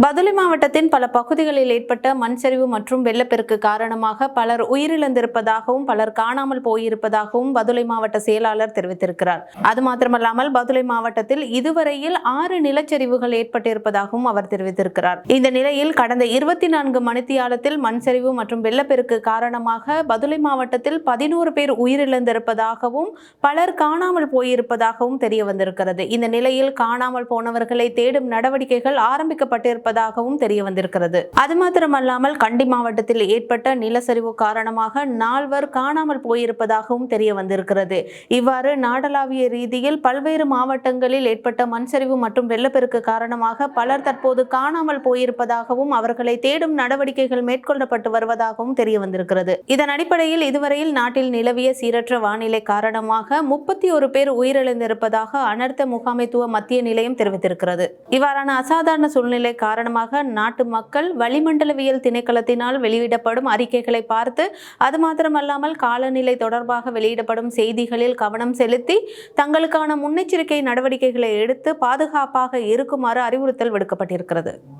பதுளை மாவட்டத்தின் பல பகுதிகளில் ஏற்பட்ட மண் சரிவு மற்றும் வெள்ளப்பெருக்கு காரணமாக பலர் உயிரிழந்திருப்பதாகவும் பலர் காணாமல் போயிருப்பதாகவும் பதுளை மாவட்ட செயலாளர் தெரிவித்திருக்கிறார். அது மாத்திரமல்லாமல் பதுளை மாவட்டத்தில் இதுவரையில் 6 நிலச்சரிவுகள் ஏற்பட்டிருப்பதாகவும் அவர் தெரிவித்திருக்கிறார். இந்த நிலையில் கடந்த 24 மணித்தியாலத்தில் மண் சரிவு மற்றும் வெள்ளப்பெருக்கு காரணமாக பதுளை மாவட்டத்தில் 11 பேர் உயிரிழந்திருப்பதாகவும் பலர் காணாமல் போயிருப்பதாகவும் தெரிய வந்திருக்கிறது. இந்த நிலையில் காணாமல் போனவர்களை தேடும் நடவடிக்கைகள் ஆரம்பிக்கப்பட்டிருப்பதாகவும் தெரிய வந்திருக்கிறது. அது மாத்திரமல்லாமல் கண்டி மாவட்டத்தில் ஏற்பட்ட நிலச்சரிவு காரணமாக 4 காணாமல் போயிருப்பதாகவும் தெரிய வந்திருக்கிறது. இவ்வாறு நாடளாவிய ரீதியில் பல்வேறு மாவட்டங்களில் ஏற்பட்ட மண் சரிவு மற்றும் வெள்ளப்பெருக்கு காரணமாக பலர் தற்போது காணாமல் போயிருப்பதாகவும் அவர்களை தேடும் நடவடிக்கைகள் மேற்கொள்ளப்பட்டு வருவதாகவும் தெரிய வந்திருக்கிறது. இதன் அடிப்படையில் இதுவரையில் நாட்டில் நிலவிய சீரற்ற வானிலை காரணமாக 31 பேர் உயிரிழந்திருப்பதாக அனர்த்த முகாமைத்துவ மத்திய நிலையம் தெரிவித்திருக்கிறது. இவ்வாறான அசாதாரண சூழ்நிலை காரணமாக நாட்டு மக்கள் வளிமண்டலவியல் திணைக்களத்தினால் வெளியிடப்படும் அறிக்கைகளை பார்த்து அது மாத்திரமல்லாமல் காலநிலை தொடர்பாக வெளியிடப்படும் செய்திகளில் கவனம் செலுத்தி தங்களுக்கான முன்னெச்சரிக்கை நடவடிக்கைகளை எடுத்து பாதுகாப்பாக இருக்குமாறு அறிவுறுத்தல் விடுக்கப்பட்டிருக்கிறது.